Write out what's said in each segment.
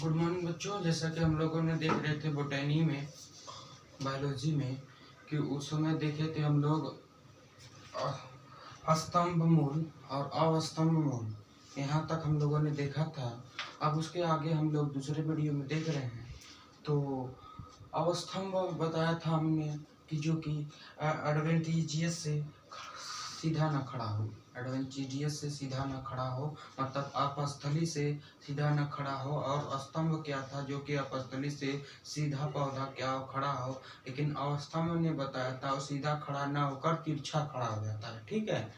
Good morning बच्चों। जैसा कि हम लोगों ने देख रहे थे बोटैनी में, बायोलॉजी में, कि उस समय देखे थे हम लोग स्तंभ मूल और अवस्तंभ मूल, यहाँ तक हम लोगों ने देखा था। अब उसके आगे हम लोग दूसरे वीडियो में देख रहे हैं। तो अवस्तंभ बताया था हमने कि जो कि एडवेंटिजियस से सीधा न खड़ा हो, एडवेंटिजियस से सीधा न खड़ा हो, मतलब अपस्थली से सीधा न खड़ा हो। और स्तंभ क्या था, जो कि अपस्थली से सीधा पौधा क्या खड़ा हो, लेकिन अवस्तंभ ने बताया था वो सीधा खड़ा न होकर तिरछा खड़ा हो जाता है। ठीक है,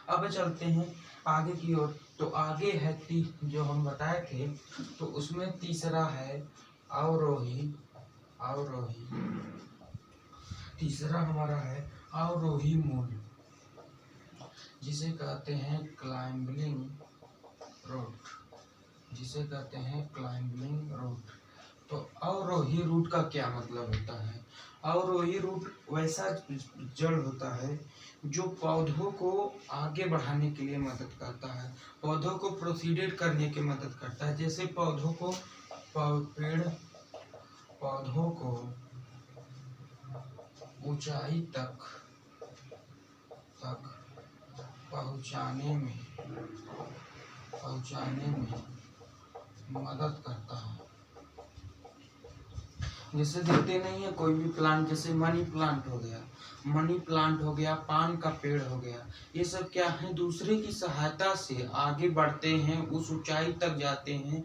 अब चलते हैं आगे की ओर। तो आगे है जो हम बताए थे, तो उसमें तीसरा है अवरोही। अवरोही तीसरा हमारा है अवरोही मूल, जिसे कहते हैं क्लाइंबिंग रूट, जिसे कहते हैं क्लाइंबिंग रूट। तो अवरोही रूट का क्या मतलब होता है? अवरोही रूट वैसा जड़ होता है जो पौधों को आगे बढ़ाने के लिए मदद करता है, पौधों को प्रोसीडेड करने की मदद करता है। जैसे पौधों को पौधों को ऊंचाई तक पहुंचाने में मदद करता है। जैसे देखते नहीं है कोई भी प्लांट, जैसे मनी प्लांट हो गया, पान का पेड़ हो गया, ये सब क्या है, दूसरे की सहायता से आगे बढ़ते हैं, उस ऊंचाई तक जाते हैं,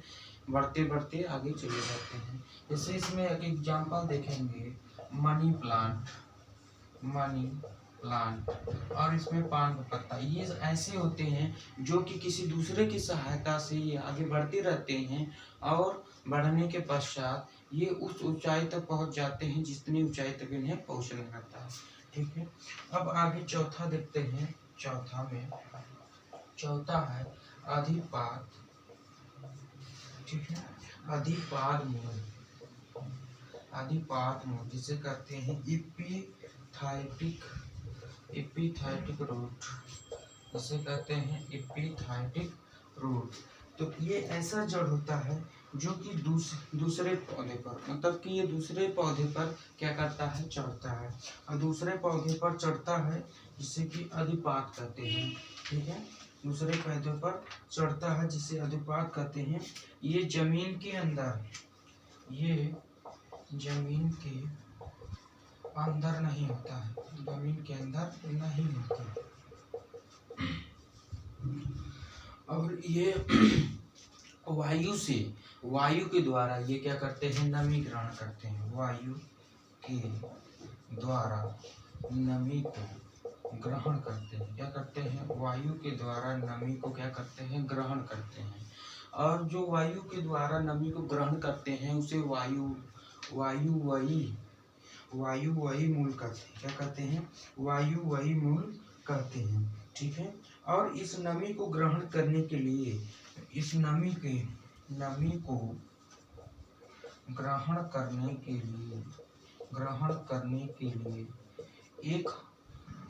बढ़ते बढ़ते आगे चले जाते हैं। जैसे इसमें एक एग्जांपल देखेंगे, मनी प्लांट और इसमें पान का पत्ता, ये ऐसे होते हैं जो कि किसी दूसरे की सहायता से ये आगे बढ़ते रहते हैं, और बढ़ने के पश्चात ये उस ऊंचाई तक पहुंच जाते हैं जितनी ऊंचाई तक इन्हें पहुंचना रहता है। ठीक है, अब आगे चौथा देखते हैं। चौथा है अधिपाद। ठीक है, अधिपाद मूल, जिसे कहते हैं एपिथाइटिक रूट, जिसे कहते हैं एपिथाइटिक रूट। तो ये ऐसा जड़ होता है जो कि दूसरे पौधे पर, मतलब कि ये दूसरे पौधे पर क्या करता है, चढ़ता है, और दूसरे पौधे पर चढ़ता है, जिसे कि अधिपाद कहते हैं। ठीक है, दूसरे पौधे पर चढ़ता है जिसे अधिपाद कहते हैं। ये जमीन के अंदर नहीं होता है, जमीन के अंदर नहीं होता है। और ये वायु के द्वारा ये क्या करते हैं, नमी ग्रहण करते हैं। वायु के द्वारा नमी को ग्रहण करते हैं। क्या करते हैं, वायु के द्वारा नमी को क्या करते हैं, ग्रहण करते हैं। और जो वायु के द्वारा नमी को ग्रहण करते हैं उसे वायुवाही मूल कहते हैं। क्या कहते हैं, वायुवाही मूल कहते हैं। ठीक है, और इस नमी को ग्रहण करने के लिए, इस नमी को ग्रहण करने के लिए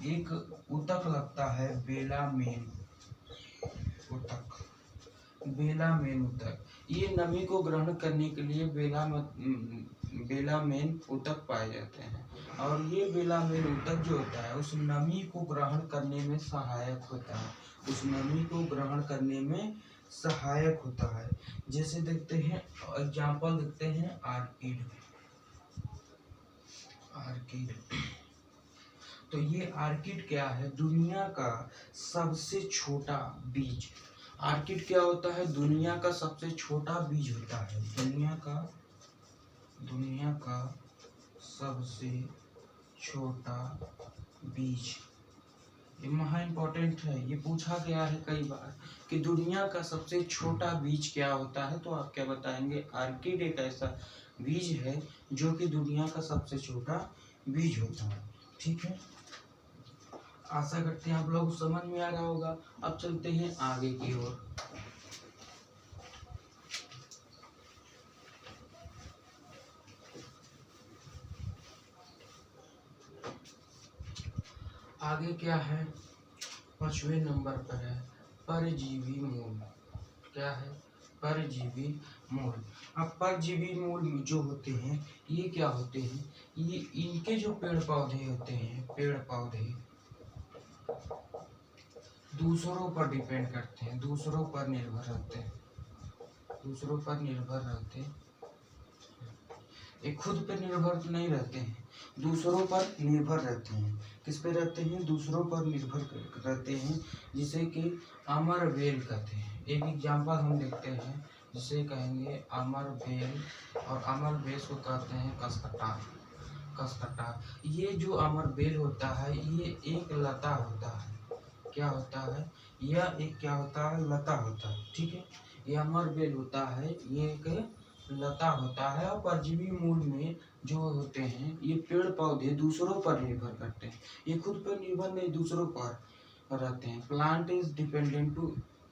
एक ऊतक लगता है, बेलामेन ऊतक। ये नमी को ग्रहण करने के लिए बेलामेन ऊतक पाए जाते हैं। और ये बेलामेन ऊतक जो होता है उस नमी को ग्रहण करने में सहायक होता है। जैसे देखते हैं, एग्जांपल देखते हैं, आर्किड। तो ये आर्किड क्या है, दुनिया का सबसे छोटा बीज। आर्किड क्या होता है, दुनिया का सबसे छोटा बीज होता है। दुनिया का सबसे छोटा बीज, ये महा इम्पोर्टेंट है, ये पूछा गया है कई बार कि दुनिया का सबसे छोटा बीज क्या होता है। तो आप क्या बताएंगे, आर्किड एक ऐसा बीज है जो कि दुनिया का सबसे छोटा बीज होता है। ठीक है, आशा करते हैं आप लोग समझ में आ रहा होगा। अब चलते हैं आगे की ओर। आगे क्या है, 5वें नंबर पर है परजीवी मूल। क्या है, परजीवी मूल। अब परजीवी मूल जो होते हैं ये क्या होते हैं, ये इनके जो पेड़ पौधे होते हैं, पेड़ पौधे दूसरों पर डिपेंड करते हैं, दूसरों पर निर्भर रहते हैं, दूसरों पर निर्भर रहते हैं, ये खुद पे निर्भर नहीं रहते हैं, दूसरों पर निर्भर रहते हैं। किस पे रहते हैं, दूसरों पर निर्भर रहते हैं, जिसे कि अमर बेल कहते हैं। एक एग्जाम्पल हम देखते हैं, जिसे कहेंगे अमर बेल, और अमर बेल को कहते हैं कसकटा। कसकटा, ये जो अमर बेल होता है ये एक लता होता है। क्या होता है, यह एक क्या होता है, लता होता है। ठीक है, ये अमर बेल होता है, ये एक लता होता है। और परजीवी मूल में जो होते हैं ये पेड़ पौधे दूसरों पर निर्भर करते हैं, ये खुद पर निर्भर नहीं, दूसरों पर रहते हैं। Plant is dependent to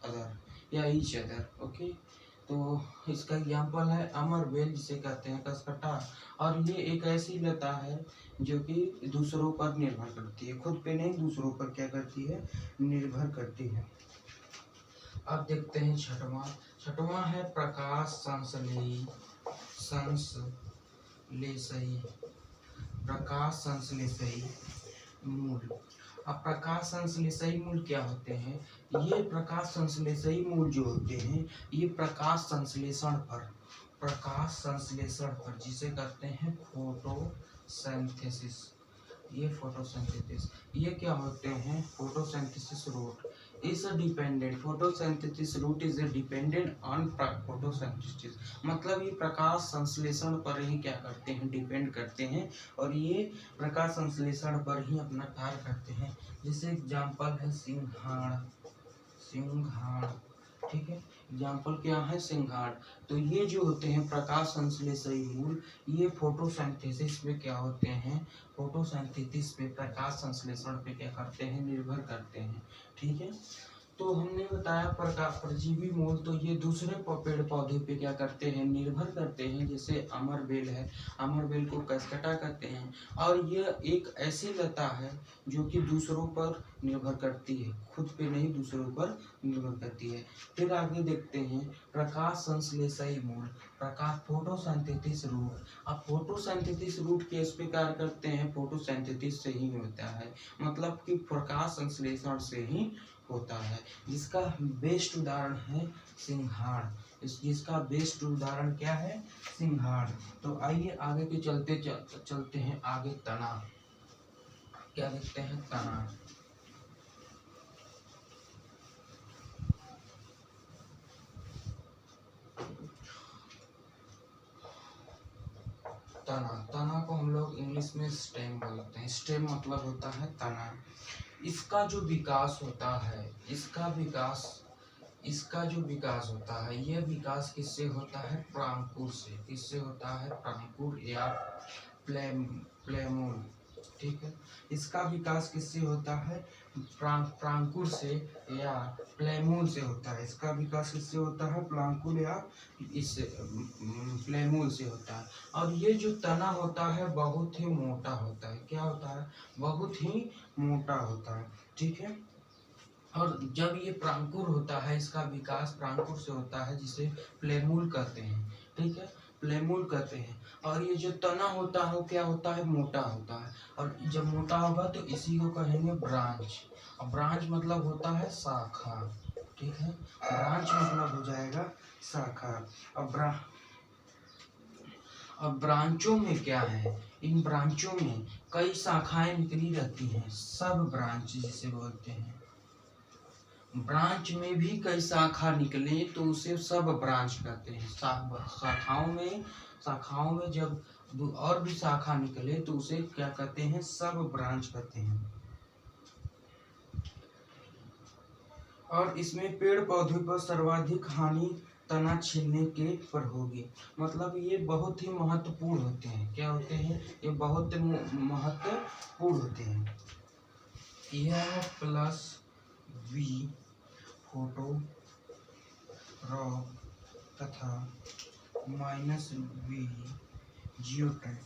other या ईच अदर। ओके, तो इसका एग्जाम्पल है अमर बेल, जिसे कहते हैं कसकटा। और ये एक ऐसी लता है जो कि दूसरों पर निर्भर करती है, खुद पे नहीं, दूसरों पर क्या करती है, निर्भर करती है। अब देखते हैं छठवां। छठवां है प्रकाश संश्लेषी प्रकाश संश्लेषी मूल। अब प्रकाश संश्लेषी मूल क्या होते हैं, ये प्रकाश संश्लेषी मूल जो होते हैं ये प्रकाश संश्लेषण पर जिसे कहते हैं फोटोसिंथेसिस, ये फोटोसिंथेसिस, ये क्या होते हैं, photosynthesis root is dependent, photosynthesis root is dependent on photosynthesis. मतलब ये प्रकाश संश्लेषण पर ही क्या करते हैं, डिपेंड करते हैं, और ये प्रकाश संश्लेषण पर ही अपना कार्य करते हैं। जैसे एग्जाम्पल है सिंघाड़। ठीक है, एग्जाम्पल क्या है, सिंघाड़। तो ये जो होते हैं प्रकाश संश्लेषी मूल, ये फोटोसिंथेसिस में क्या होते हैं, फोटोसिंथेसिस पे, प्रकाश संश्लेषण पे क्या करते हैं, निर्भर करते हैं। ठीक है, तो हमने बताया प्रकाश परजीवी मूल, तो ये दूसरे पेड़ पौधे पे क्या करते हैं, निर्भर करते हैं। जैसे अमर बेल है, अमर बेल को कसकटा कहते हैं, और यह एक ऐसी लता है जो कि दूसरों पर निर्भर करती है, खुद पे नहीं, दूसरों पर निर्भर करती है। फिर आगे देखते हैं प्रकाश संश्लेषी मूल, प्रकाश फोटोसिंथेसिस रूट। अब फोटोसिंथेसिस रूट किस पे कार्य करते हैं, फोटोसिंथेसिस से ही होता है, मतलब कि प्रकाश संश्लेषण से ही होता है। जिसका बेस्ट उदाहरण है सिंघाड़, जिसका बेस्ट उदाहरण क्या है, सिंघाड़। तो आइए आगे के चलते हैं आगे। तना, क्या देखते हैं, तना। तना को हम लोग इंग्लिश में स्टेम बोलते हैं। स्टेम मतलब होता है तना। इसका जो विकास होता है, इसका जो विकास होता है, यह विकास किससे होता है, प्रांकुर से। किससे होता है, प्रांकुर या प्लेमूल। ठीक है, इसका विकास किससे होता है, प्रांकुर से या प्लेमूल से होता है। इसका विकास किससे होता है, प्रांकुर या इस प्लेमूल से होता है। और ये जो तना होता है बहुत ही मोटा होता है। क्या होता है, बहुत ही मोटा होता है। ठीक है, और जब ये प्रांकुर होता है, इसका विकास प्रांकुर से होता है, जिसे प्लेमूल कहते हैं। ठीक है, प्लेमूल कहते हैं। और ये जो तना होता है वो क्या होता है, मोटा होता है। और जब मोटा होगा तो इसी को कहेंगे ब्रांच। और ब्रांच मतलब होता है शाखा। ठीक है, ब्रांच मतलब हो जाएगा शाखा। अब ब्रांचों में क्या है, इन ब्रांचों में कई शाखाएं निकली रहती हैं, सब ब्रांच जिसे बोलते हैं। ब्रांच में भी कई शाखा निकले तो उसे सब ब्रांच कहते हैं। शाखाओं में जब और भी शाखा निकले तो उसे क्या कहते हैं, सब ब्रांच कहते हैं। और इसमें पेड़ पौधे पर सर्वाधिक हानि तना छीलने के पर होगी। मतलब ये बहुत ही महत्वपूर्ण होते हैं। क्या होते हैं, ये बहुत महत्वपूर्ण होते हैं। यह प्लस वी फोटो रॉक तथा माइनस वी जियोट्रैक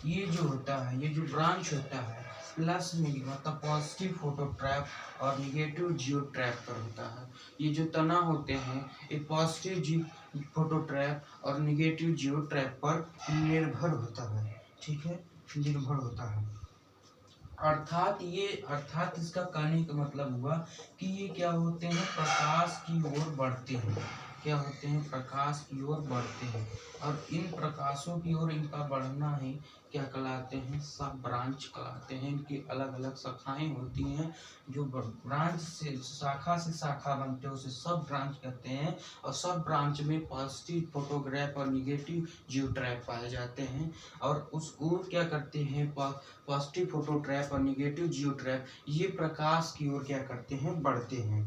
ये जो होता है, ये जो ब्रांच होता है प्लस नेगेटिव मतलब पॉजिटिव फोटो ट्रैप और निगेटिव जियो ट्रैप पर होता है। ये जो तना होते हैं ये पॉजिटिव फोटो ट्रैप और निगेटिव जियो ट्रैप पर निर्भर होता है, ठीक है, निर्भर होता है। अर्थात इसका कहने का मतलब हुआ कि ये क्या होते हैं, प्रकाश की ओर बढ़ते हैं। क्या होते हैं, प्रकाश की ओर बढ़ते हैं। और इन प्रकाशों की ओर इनका बढ़ना ही क्या कहलाते हैं, सब ब्रांच कहलाते हैं। इनकी अलग अलग शाखाएं होती हैं। जो ब्रांच से शाखा बनते हैं उसे सब ब्रांच कहते हैं। और सब ब्रांच में पॉजिटिव फोटोग्राफ और निगेटिव जियो ट्रैप पाए जाते हैं। और उसको क्या करते हैं, पॉजिटिव फोटो ट्रैप और निगेटिव जियो ट्रैप ये प्रकाश की ओर क्या करते हैं, बढ़ते हैं,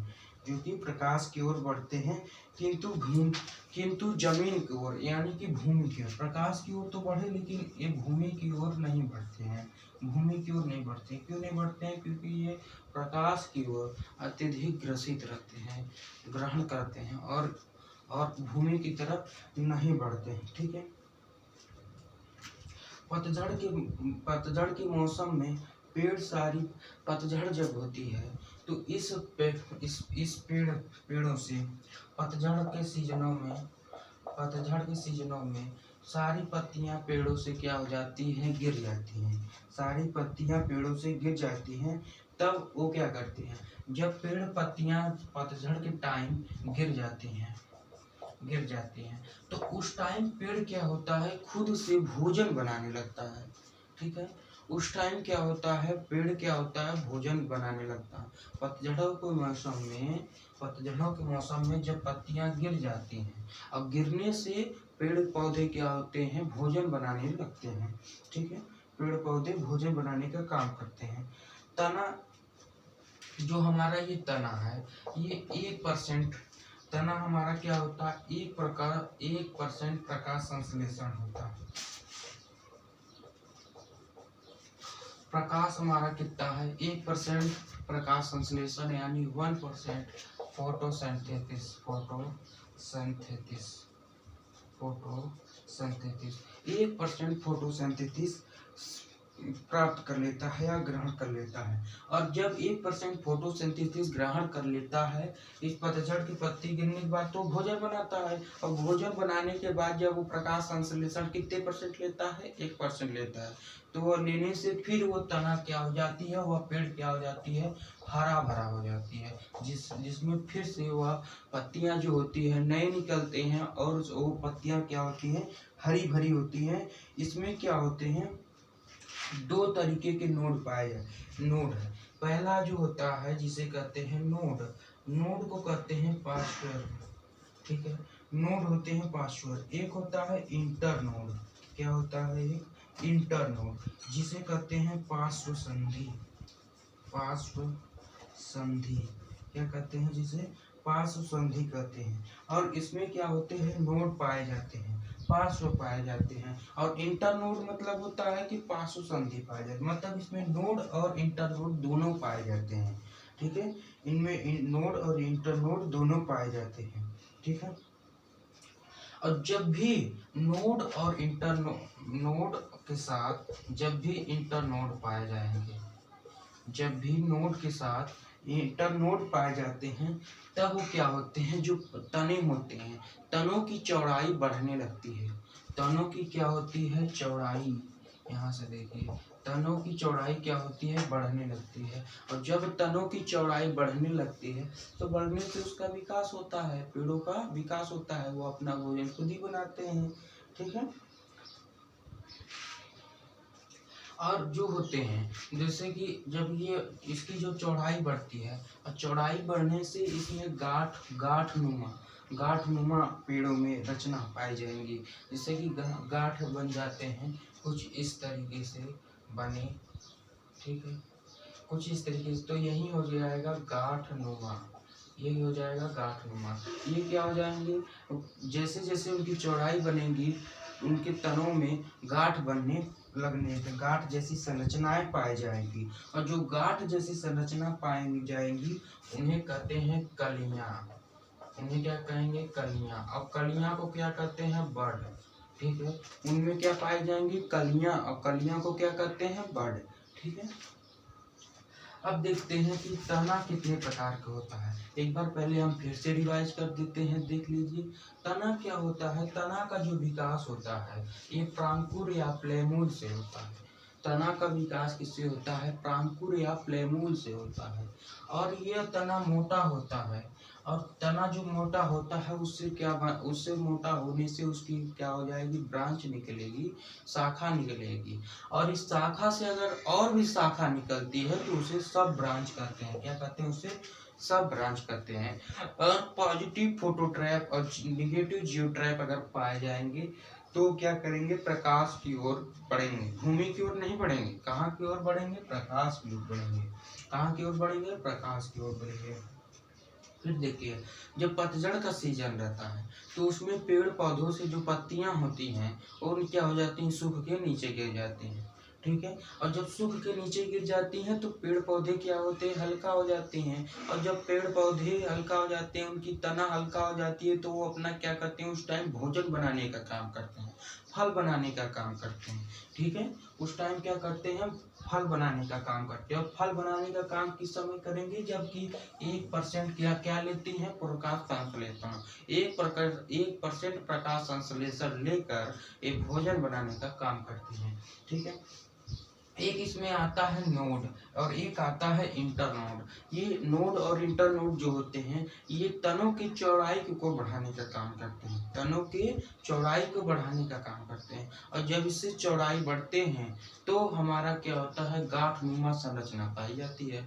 जो कि प्रकाश की ओर बढ़ते हैं। किंतु जमीन की ओर यानी कि भूमि की ओर, प्रकाश की ओर तो बढ़े लेकिन ये भूमि की ओर नहीं बढ़ते हैं। भूमि की ओर नहीं बढ़ते, क्यों नहीं बढ़ते हैं, क्योंकि ये प्रकाश की ओर अत्यधिक ग्रसित रहते हैं, ग्रहण करते हैं और भूमि की तरफ नहीं बढ़ते हैं, ठीक है। पतझड़ के मौसम में पेड़ सारी पतझड़ जब होती है तो इस पेड़ों से पतझड़ के सीजनों में सारी पत्तियां पेड़ों से क्या हो जाती हैं, गिर जाती हैं। सारी पत्तियां पेड़ों से गिर जाती हैं। तब वो क्या करती हैं, जब पेड़ पत्तियां पतझड़ के टाइम गिर जाती हैं तो उस टाइम पेड़ क्या होता है, खुद से भोजन बनाने लगता है, ठीक है। उस टाइम क्या होता है, पेड़ क्या होता है, भोजन बनाने लगता है। पतझड़ों के मौसम में जब पत्तियां गिर जाती हैं और गिरने से पेड़ पौधे क्या होते हैं, भोजन बनाने लगते हैं, ठीक है। पेड़ पौधे भोजन बनाने का काम करते हैं। तना जो हमारा ये तना है, ये 1% तना हमारा क्या होता है, 1% प्रकाश संश्लेषण होता है। प्रकाश हमारा कितना है, 1% प्रकाश संश्लेषण यानी 1% फोटोसिंथेसिस 1% फोटोसिंथेसिस प्राप्त कर लेता है या ग्रहण कर लेता है। और जब 1% फोटोसिंथेसिस ग्रहण कर लेता है इस पतझड़ की पत्ती गिरने के बाद तो भोजन बनाता है। और भोजन बनाने के बाद जब वो प्रकाश संश्लेषण कितने % लेता है, 1% लेता है। तो वो लेने से फिर वो तना क्या हो जाती है, वह पेड़ क्या हो जाती है, हरा भरा हो जाती है, जिसमें फिर से वह पत्तियां जो होती है नए निकलते हैं और वो पत्तियां क्या होती हैं, हरी भरी होती हैं। इसमें क्या होते हैं, 2 तरीके के नोड पाए जाते। नोड है, पहला जो होता है जिसे कहते हैं नोड को कहते हैं पार्श्वर, ठीक है। नोड होते हैं पार्श्वर। एक होता है इंटर नोड, क्या होता है, एक इंटर नोड जिसे कहते हैं पार्श्व संधि क्या कहते हैं, जिसे पार्श्व संधि कहते हैं। और इसमें क्या होते हैं, नोड पाए जाते हैं, पार्श्व पाए जाते हैं। और इंटर नोड मतलब होता है कि पार्श्व संधि पाए जाते हैं, मतलब इसमें नोड और इंटर नोड दोनों पाए जाते हैं, ठीक है। इनमें नोड और इंटर नोड दोनों पाए जाते हैं, ठीक है। और जब भी नोड और इंटर नोड के साथ जब भी इंटर नोड पाए जाएंगे, जब भी नोड के साथ इंटर नोड पाए जाते हैं तब वो क्या होते हैं, जो तने होते हैं तनों की चौड़ाई बढ़ने लगती है। तनों की क्या होती है, चौड़ाई, यहाँ से देखिए तनों की चौड़ाई क्या होती है, बढ़ने लगती है। और जब तनों की चौड़ाई बढ़ने लगती है तो बढ़ने से उसका विकास होता है, पेड़ों का विकास होता है, वो अपना भोजन खुद ही बनाते हैं, ठीक है। और जो होते हैं जैसे कि जब ये इसकी जो चौड़ाई बढ़ती है और चौड़ाई बढ़ने से इसमें गांठ नुमा पेड़ों में रचना पाई जाएंगी, जिससे कि गांठ बन जाते हैं कुछ इस तरीके से बने, ठीक है, कुछ इस तरीके से। तो यही हो जाएगा गांठ नुमा, यही हो जाएगा गांठ नुमा। ये क्या हो जाएंगे, जैसे जैसे उनकी चौड़ाई बनेगी उनके तनों में गांठ बनने लगने पे गांठ जैसी संरचनाएं पाई जाएंगी। और जो गांठ जैसी संरचना पाई जाएंगी उन्हें कहते हैं कलियां। उन्हें क्या कहेंगे, कलियां। और कलियां को क्या कहते हैं, बड। ठीक है। उनमें क्या पाई जाएंगी, कलियां, और कलियां को क्या कहते हैं, बड। ठीक है। अब देखते हैं कि तना कितने प्रकार का होता है। एक बार पहले हम फिर से रिवाइज कर देते हैं, देख लीजिए। तना क्या होता है, तना का जो विकास होता है ये प्रांकुर या प्लेमूल से होता है। तना का विकास किससे होता है, प्रांकुर या प्लेमूल से होता है। और यह तना मोटा होता है, और तना जो मोटा होता है उससे उससे मोटा होने से उसकी क्या हो जाएगी, ब्रांच निकलेगी, शाखा निकलेगी। और इस शाखा से अगर और भी शाखा निकलती है तो उसे सब ब्रांच कहते हैं। क्या कहते हैं, उसे सब ब्रांच कहते हैं। और पॉजिटिव फोटोट्रैप और निगेटिव जियोट्रैप अगर पाए जाएंगे तो क्या करेंगे, प्रकाश की ओर बढ़ेंगे, भूमि की ओर नहीं बढ़ेंगे। कहाँ की ओर बढ़ेंगे, प्रकाश की ओर बढ़ेंगे। कहाँ की ओर बढ़ेंगे, प्रकाश की ओर बढ़ेंगे। फिर देखिए, जब पतझड़ का सीजन रहता है तो उसमें पेड़ पौधों से जो पत्तियां होती हैं और क्या हो जाती हैं, सूख के नीचे गिर जाती हैं। ठीक है। और जब सूख के नीचे गिर जाती हैं तो पेड़ पौधे क्या होते हैं, हल्का हो जाते हैं। और जब पेड़ पौधे हल्का हो जाते हैं, उनकी तना हल्का हो जाती है, तो वो अपना क्या करते हैं, उस टाइम भोजन बनाने का काम करते हैं, फल बनाने का काम करते हैं। ठीक है। उस टाइम क्या करते हैं, फल बनाने का काम करते हैं। और फल बनाने का काम किस समय करेंगे, जबकि 1% क्या क्या लेती हैं, प्रकाश संश्लेषण। 1% प्रकाश संश्लेषण लेकर एक भोजन बनाने का काम करती हैं। ठीक है। एक इसमें आता है नोड और एक आता है इंटरनोड। ये नोड और इंटरनोड जो होते हैं ये तनों की चौड़ाई को बढ़ाने का काम करते हैं, तनों के चौड़ाई को बढ़ाने का काम करते हैं। और जब इससे चौड़ाई बढ़ते हैं तो हमारा क्या होता है, गांठनुमा संरचना पाई जाती है।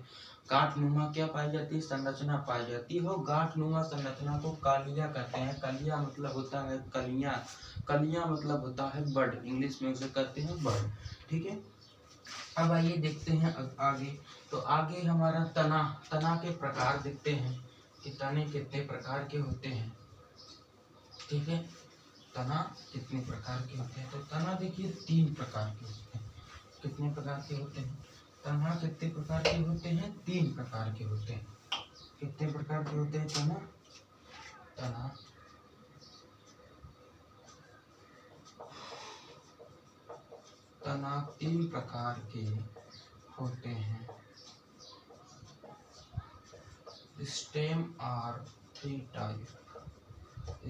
गांठनुमा क्या पाई जाती है, संरचना पाई जाती है। और गांठनुमा संरचना को कालिया कहते हैं। कालिया मतलब होता है कलियां, कलियां मतलब होता है बड, इंग्लिश में उसे कहते हैं बड। ठीक है। अब आइए देखते हैं आगे। तो आगे हमारा तना, तना के प्रकार देखते हैं कि तने कितने प्रकार के होते हैं। ठीक है। तना कितने प्रकार के होते हैं, तो तना देखिए 3 प्रकार के होते हैं। कितने प्रकार के होते हैं, तना कितने प्रकार के होते हैं, 3 प्रकार के होते हैं। कितने प्रकार के होते हैं तना, तना तना 3 प्रकार के होते हैं। Stem are 3 type,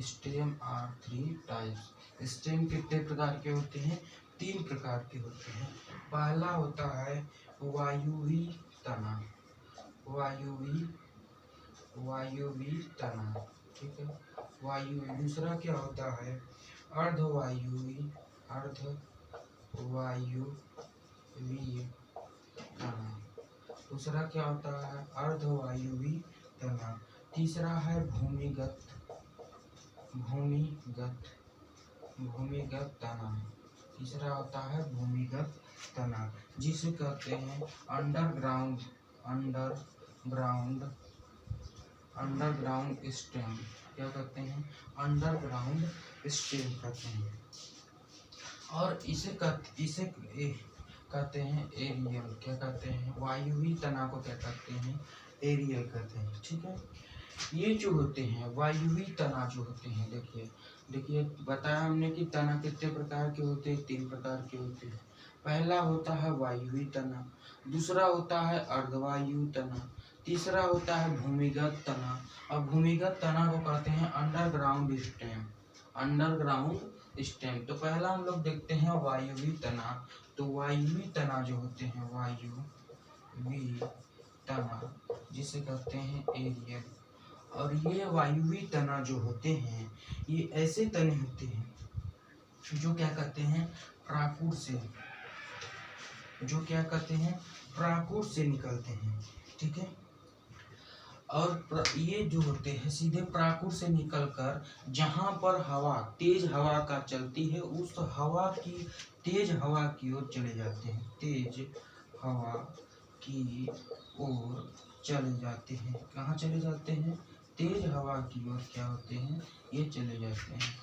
stem are 3 types. Stem कितने प्रकार के होते हैं, 3 प्रकार के होते हैं। पहला होता है वायुवी तना, वायुवी वायुवी तना। ठीक है, वायुवी। दूसरा क्या होता है, अर्धवायुवी, अर्धवायुवी तना। दूसरा क्या होता है, अर्धवायुवी तना। तीसरा है भूमिगत, भूमिगत भूमिगत तना। तीसरा होता है भूमिगत तना, जिसे कहते हैं अंडरग्राउंड, अंडरग्राउंड अंडरग्राउंड स्टेम। क्या कहते हैं, अंडरग्राउंड स्टेम कहते हैं। और इसे कहते हैं एरियल। क्या कहते हैं, वायुवी तना को क्या कहते हैं, एरियल कहते हैं। ठीक है। ये जो होते हैं वायुवी तना जो होते हैं, देखिए देखिए बताया हमने कि तना कितने प्रकार के होते हैं, 3 प्रकार के होते हैं। पहला होता है वायुवी तना, दूसरा होता है अर्धवायु तना, तीसरा होता है भूमिगत तना। और भूमिगत तना को कहते हैं अंडरग्राउंड स्टेम, अंडरग्राउंड स्टेम। तो पहला हम लोग देखते हैं वायुवी तना। तो वायुवी तना जो होते हैं, वायुवी तना जिसे कहते हैं एरियल। और ये वायुवी तना जो होते हैं ये ऐसे तने होते हैं जो क्या कहते हैं, प्राकुर से, जो क्या कहते हैं, प्राकुर से निकलते हैं। ठीक है। और ये जो होते हैं सीधे प्राकुर से निकलकर जहां पर हवा, तेज हवा का चलती है, उस हवा की, तेज हवा की ओर चले जाते हैं, तेज हवा की ओर चले जाते हैं। कहाँ चले जाते हैं, तेज हवा की ओर क्या होते हैं, ये चले जाते हैं।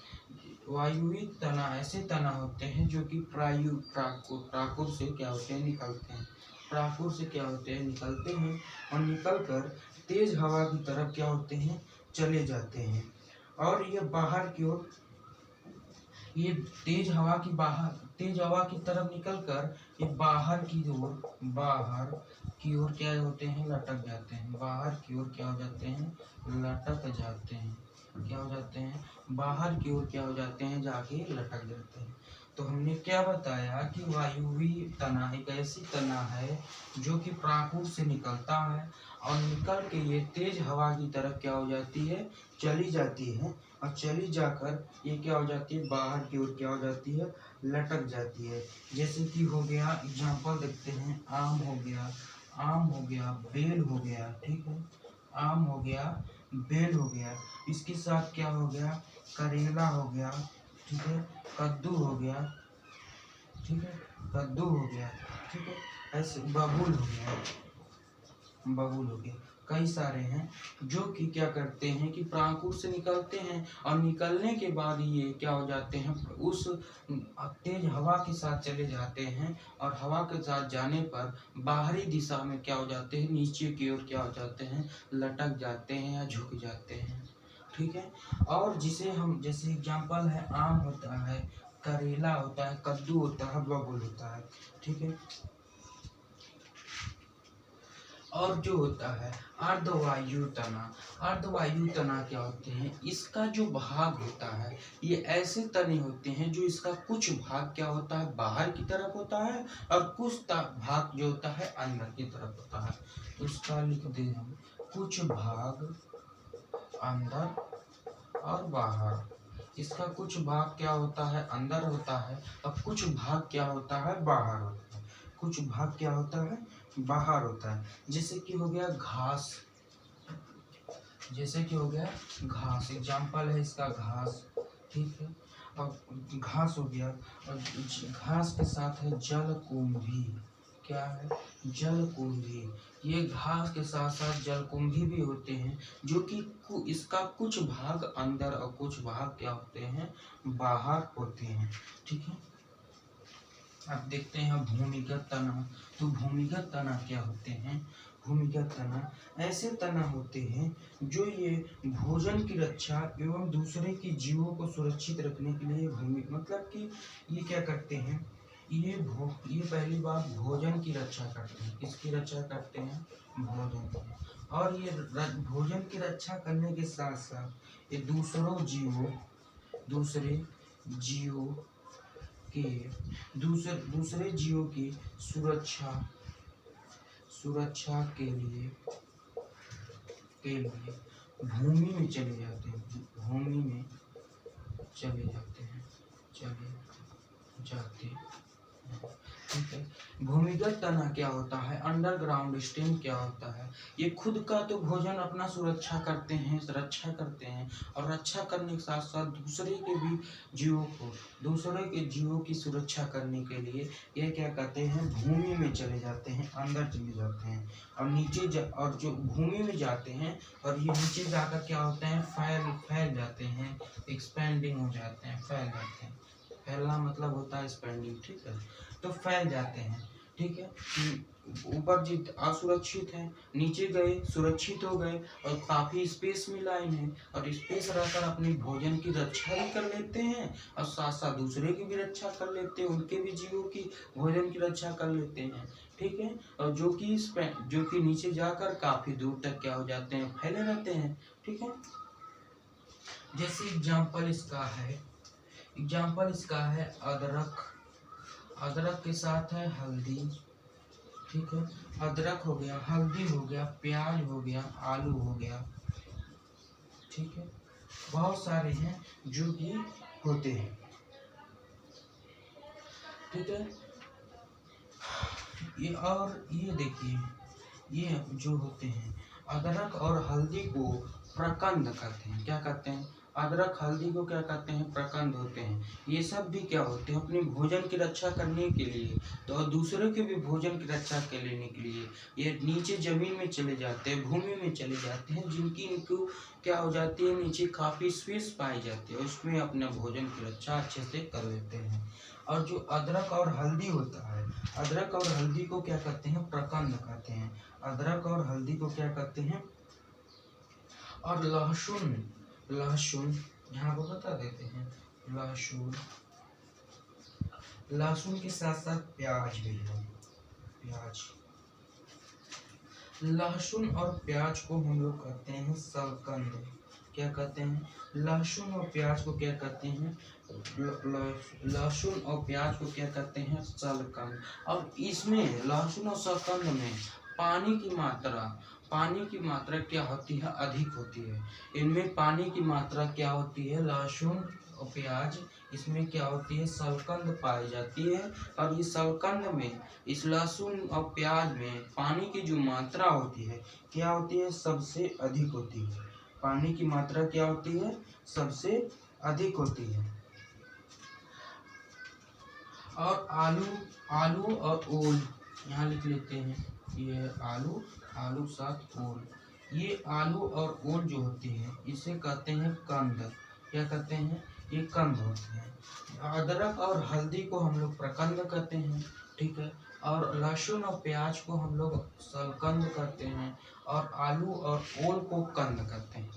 वायुवी तना ऐसे तना होते हैं जो कि प्राकुर से क्या होते हैं, निकलते हैं। प्राकुर से क्या होते हैं, निकलते हैं और निकलकर तेज हवा की तरफ क्या होते हैं, चले जाते हैं। और ये बाहर की ओर ये तेज हवा की तरफ निकलकर ये बाहर की ओर क्या होते हैं, लटक जाते हैं। बाहर की ओर क्या हो जाते हैं, लटक जाते हैं। क्या हो जाते हैं, बाहर की ओर क्या हो जाते हैं, जाके लटक जाते हैं। तो हमने क्या बताया कि वायुवी तना एक ऐसी तना है जो कि प्राकृत से निकलता है और निकल के ये तेज हवा की तरफ क्या हो जाती है, चली जाती है। और चली जाकर ये क्या हो जाती है, बाहर की ओर क्या हो जाती है, लटक जाती है। जैसे कि हो गया, एग्जाम्पल देखते हैं, आम हो गया, बेल हो गया, ठीक है, आम हो गया, बेल हो गया। इसके साथ क्या हो गया, करेला हो गया, ठीक है, कद्दू हो गया, ठीक है, कद्दू हो गया, ठीक है, ऐसे बबूल हो गया, कई सारे हैं जो कि क्या करते हैं कि प्राकृत से निकलते हैं और निकलने के बाद ये क्या हो जाते हैं, उस तेज हवा के साथ चले जाते हैं और हवा के साथ जाने पर बाहरी दिशा में क्या हो जाते हैं, नीचे की ओर क्या हो जाते हैं, लटक जाते हैं या झुक जाते हैं, ठीक है। और जिसे हम, जैसे एग्जाम्पल है, आम होता है, करेला होता है, कद्दू होता है, बबूल होता है, ठीक है। और जो होता है अर्धवायु तना क्या होते हैं, इसका जो भाग होता है, ये ऐसे तने होते हैं जो इसका कुछ भाग क्या होता है, बाहर की तरफ होता है और कुछ भाग जो होता है अंदर की तरफ होता है। तो उसका लिख दे हम, कुछ भाग अंदर और बाहर। इसका कुछ भाग क्या होता है, अंदर होता है और कुछ भाग क्या होता है, बाहर होता है। कुछ भाग क्या होता है, बाहर होता है। जैसे कि हो गया घास, एग्जाम्पल है इसका घास, ठीक है। अब घास हो गया और घास के साथ है जलकुंभी। क्या है, जलकुंभी। ये घास के साथ साथ जलकुंभी भी होते हैं जो कि इसका कुछ भाग अंदर और कुछ भाग क्या होते हैं, बाहर होते हैं, ठीक है। अब देखते हैं भूमिगत तना। तो भूमिगत तना क्या होते हैं, भूमिगत तना ऐसे तना होते हैं जो ये भोजन की रक्षा एवं दूसरे के जीवों को सुरक्षित रखने के लिए भूमि, मतलब कि ये क्या करते हैं, ये पहली बात भोजन की रक्षा करते हैं। किसकी रक्षा करते हैं, भोजन की। और ये भोजन की रक्षा करने के साथ साथ ये दूसरे जीवों की सुरक्षा के लिए भूमि में चले जाते हैं, ठीक है। भूमिगत तना क्या होता है, अंडरग्राउंड स्टेम क्या होता है, ये खुद का तो भोजन अपना रक्षा करते हैं और रक्षा करने के साथ साथ दूसरे के जीवों की सुरक्षा करने के लिए ये क्या करते हैं, भूमि में चले जाते हैं, अंदर चले जाते हैं और और जो भूमि में जाते हैं और ये नीचे जाकर क्या होते हैं, फैल जाते हैं, एक्सपेंडिंग हो जाते हैं, फैल जाते हैं। फैलना मतलब होता है स्पेंडिंग, ठीक है। तो फैल जाते हैं, ठीक है। ऊपर जित असुरक्षित है, नीचे गए सुरक्षित हो गए और काफी स्पेस मिला इन्हें और स्पेस रहकर अपनी भोजन की रक्षा भी कर लेते हैं और साथ साथ दूसरे की भी रक्षा कर लेते हैं, उनके भी जीवों की भोजन की रक्षा कर लेते हैं, ठीक है। और जो कि नीचे जाकर काफी दूर तक क्या हो जाते हैं, फैले रहते हैं, ठीक है। जैसे एग्जाम्पल इसका है अदरक के साथ है हल्दी, ठीक है। अदरक हो गया, हल्दी हो गया, प्याज हो गया, आलू हो गया, ठीक है। बहुत सारे हैं जो कि होते हैं, ठीक है। ये देखिए, ये जो होते हैं अदरक और हल्दी को प्रकंद कहते हैं। क्या कहते हैं, अदरक हल्दी को क्या कहते हैं, प्रकंद होते हैं। ये सब भी क्या होते हैं, अपने भोजन की रक्षा करने के लिए तो दूसरों के भी भोजन की रक्षा लेने के लिए ये नीचे जमीन में चले जाते हैं, भूमि में चले जाते हैं, जिनकी इनको क्या हो जाती है, नीचे काफी स्पेस पाई जाती है, उसमें अपने भोजन की रक्षा अच्छे से कर लेते हैं। और जो अदरक और हल्दी होता है, अदरक और हल्दी को क्या कहते हैं, प्रकंद कहते हैं। अदरक और हल्दी को क्या कहते हैं। और लहसुन यहाँ पर बता देते हैं, लहसुन लहसुन के साथ साथ प्याज भी है। प्याज, लहसुन और प्याज को हम लोग कहते हैं शलकंद। क्या कहते हैं? लहसुन और प्याज को क्या कहते हैं? लहसुन और प्याज को क्या कहते हैं? शलकंद। और इसमें लहसुन और शलकंद में पानी की मात्रा क्या होती है? अधिक होती है। इनमें पानी की मात्रा क्या होती है? लहसुन और प्याज, इसमें क्या होती है? शलकंद पाई जाती है। और इस शलकंद में, इस लहसुन और प्याज में पानी की जो मात्रा होती है क्या होती है? सबसे अधिक होती है। पानी की मात्रा क्या होती है? सबसे अधिक होती है। और आलू और ओल यहाँ लिख लेते हैं। ये आलू साथ ओल, ये आलू और ओल जो होती है इसे कहते हैं कंद। क्या कहते हैं? ये कंद होते हैं। अदरक और हल्दी को हम लोग प्रकंद कहते हैं, ठीक है। और लहसुन और प्याज को हम लोग शलकंद कहते हैं, और आलू और ओल को कंद कहते हैं,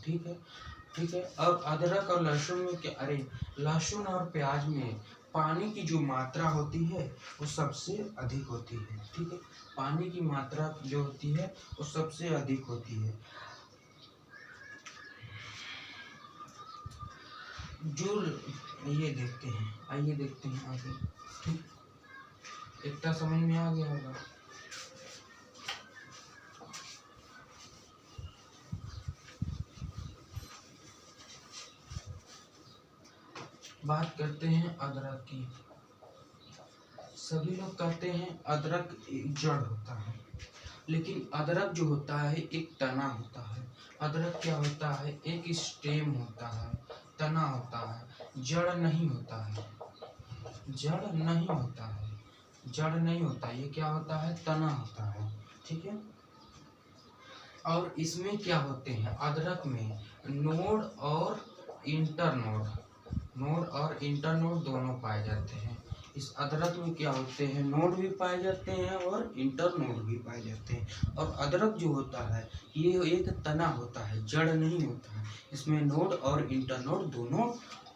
ठीक है। और अदरक और लहसुन में क्या, अरे लहसुन और प्याज में पानी की जो मात्रा होती है वो सबसे अधिक होती है, ठीक है। पानी की मात्रा जो होती है वो सबसे अधिक होती है। जो ये देखते हैं, आइए देखते हैं आगे, ठीक। इतना समझ में आ गया होगा। बात करते हैं अदरक की। सभी लोग कहते हैं अदरक एक जड़ होता है, लेकिन अदरक जो होता है एक तना होता है। अदरक क्या होता है? एक स्टेम होता है, तना होता है, जड़ नहीं होता है। जड़ नहीं होता है, जड़ नहीं होता, ये क्या होता है? तना होता है, ठीक है। और इसमें क्या होते हैं? अदरक में नोड और इंटरनोड, नोड और इंटरनोड दोनों पाए जाते हैं। इस अदरक में क्या होते हैं? नोड भी पाए जाते हैं और इंटरनोड भी पाए जाते हैं। और अदरक जो होता है ये एक तना होता है, जड़ नहीं होता है। इसमें नोड और इंटरनोड दोनों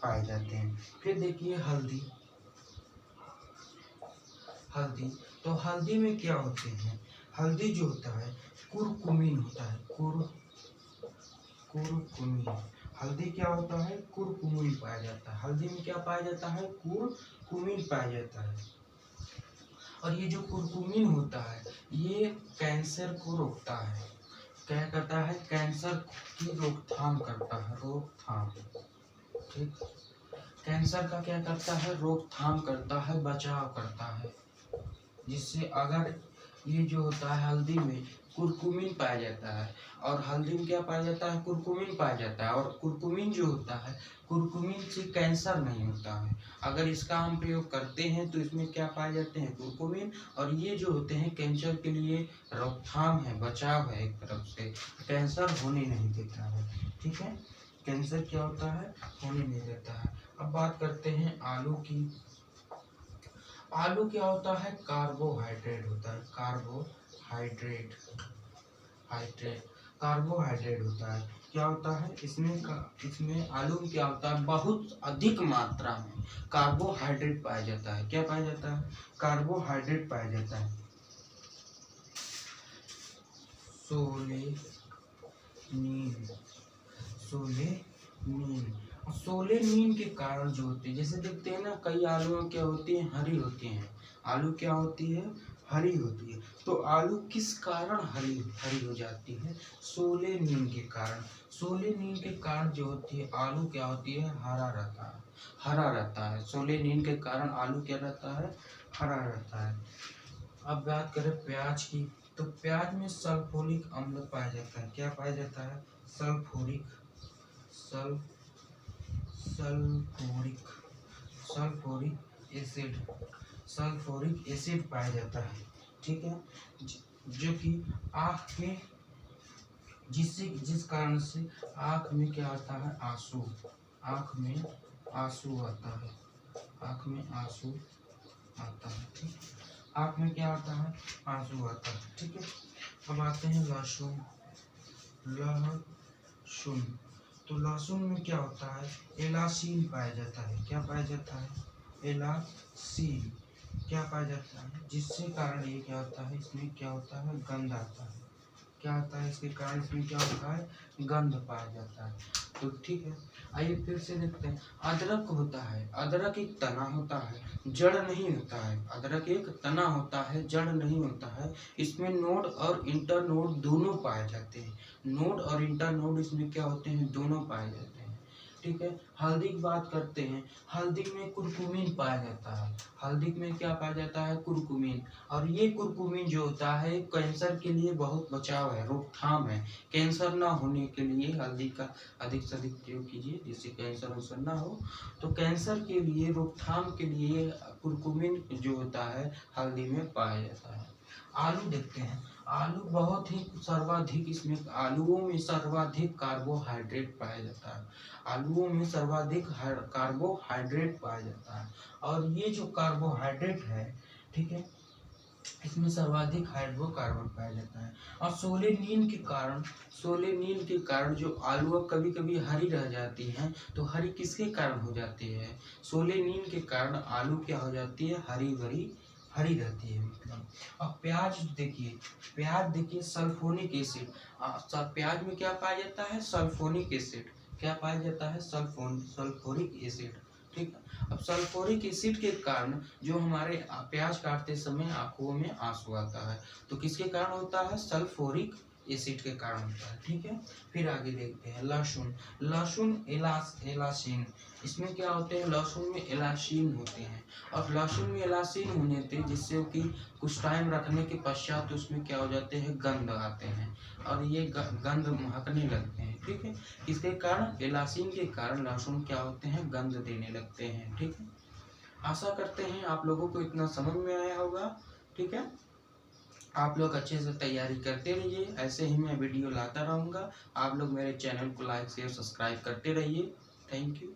पाए जाते हैं। फिर देखिए हल्दी। हल्दी, तो हल्दी में क्या होते हैं? हल्दी जो होता है कुरकुमीन होता है, कुरकुमीन। हल्दी क्या होता है? कुरकुमीन पाया जाता है। हल्दी में क्या पाया जाता है? कुरकुमीन पाया जाता है। और ये जो कुरकुमीन होता है ये कैंसर को रोकता है। क्या करता है? कैंसर की रोकथाम करता है, रोकथाम, ठीक। कैंसर का क्या करता है? रोकथाम करता है, बचाव करता है। जिससे अगर ये जो होता है हल्दी में कुरकुमीन पाया जाता है, और हल्दी में क्या पाया जाता है? कुरकुमीन पाया जाता है। और कुरकुमीन जो होता है, कुरकुमीन से कैंसर नहीं होता है। अगर इसका हम प्रयोग करते हैं तो इसमें क्या पाए जाते हैं? कुरकुमीन। और ये जो होते हैं कैंसर के लिए रोकथाम है, बचाव है, एक तरफ से कैंसर होने नहीं देता है, ठीक है। कैंसर क्या होता है? होने नहीं देता है। अब बात करते हैं आलू की। आलू क्या होता है? कार्बोहाइड्रेट होता है, कार्बोहाइड्रेट, कार्बोहाइड्रेट होता है। क्या होता है? इसमें आलू में क्या होता है? बहुत अधिक मात्रा में कार्बोहाइड्रेट पाया जाता है। क्या पाया जाता है? कार्बोहाइड्रेट पाया जाता है। सोलेनीन, सोलेनीन के कारण जो होती है, जैसे देखते हैं ना कई आलू क्या होती है? हरी होती हैं। आलू क्या होती है? हरी होती है। तो आलू किस कारण हरी हो जाती है? सोलेनीन के कारण। सोलेनीन के कारण जो होती है आलू क्या होती है? हरा रहता है। सोलेनीन के कारण आलू क्या रहता है? हरा रहता है। अब बात करें प्याज की, तो प्याज में सल्फ्यूरिक अम्ल पाया जाता है। क्या पाया जाता है? सल्फ्यूरिक एसिड पाया जाता है, ठीक है। जो कि आँख में, जिस कारण से आँख में क्या आता है? आंसू, आँख में आंसू आता है, आँख में आंसू आता है, ठीक। आँख में क्या आता है? आंसू आता है, ठीक है। अब आते हैं लहसुन। तो लहसुन में क्या होता है? एलासीन पाया जाता है। क्या पाया जाता है? एलासीन क्या पाया जाता है, जिससे कारण ये क्या होता है, इसमें क्या होता है, गंध आता है। क्या होता है, इसके कारण इसमें क्या होता है, गंध पाया जाता है। तो ठीक है, आइए फिर से देखते हैं। अदरक होता है, अदरक एक तना होता है, जड़ नहीं होता है। अदरक एक तना होता है, जड़ नहीं होता है। इसमें नोड और इंटर नोड दोनों पाए जाते हैं। नोड और इंटर नोड इसमें क्या होते हैं, दोनों पाए जाते हैं। ठीक है, हल्दी की बात करते हैं। हल्दी में कुरकुमीन पाया जाता है। हल्दी में क्या पाया जाता है, कुरकुमीन। और ये कुरकुमीन जो होता है कैंसर के लिए बहुत बचाव है, रोकथाम है। कैंसर ना होने के लिए हल्दी का अधिक से अधिक प्रयोग कीजिए, जिससे कैंसर वैंसर ना हो। तो कैंसर के लिए रोकथाम के लिए कुरकुमीन जो होता है हल्दी में पाया जाता है। आलू देखते हैं। आलू बहुत ही सर्वाधिक, इसमें आलूओं में सर्वाधिक कार्बोहाइड्रेट पाया जाता है। आलूओं में सर्वाधिक कार्बोहाइड्रेट पाया जाता है। और ये जो कार्बोहाइड्रेट है, ठीक है, इसमें सर्वाधिक हाइड्रोकार्बन पाया जाता है। और सोलेनिन के कारण जो आलू कभी कभी हरी रह जाती हैं, तो हरी किसके कारण हो जाती है, सोलेनिन के कारण आलू क्या हो जाती है, हरी भरी हरी रहती है मतलब। और प्याज देखिए सल्फोनिक एसिड। प्याज में क्या पाया जाता है, सल्फोनिक एसिड। क्या पाया जाता है, सल्फोरिक एसिड। ठीक है, अब सल्फोरिक एसिड के कारण जो हमारे प्याज काटते समय आंखों में आंसू आता है, तो किसके कारण होता है, सल्फोरिक एसिड के कारण होता है। ठीक है, फिर आगे देखते हैं लहसुन। लहसुन एलासीन, इसमें क्या होते हैं, लहसुन में एलासीन होते हैं। और लहसुन में एलासीन होने थे, जिससे कि कुछ टाइम रखने के पश्चात उसमें क्या हो जाते हैं, गंध आते हैं। और ये गंध महकने लगते हैं। ठीक है, किसके कारण, एलासीन के कारण लहसुन क्या होते हैं, गंध देने लगते हैं। ठीक है, आशा करते हैं आप लोगों को इतना समझ में आया होगा। ठीक है, आप लोग अच्छे से तैयारी करते रहिए, ऐसे ही मैं वीडियो लाता रहूँगा। आप लोग मेरे चैनल को लाइक शेयर सब्सक्राइब करते रहिए। Thank you.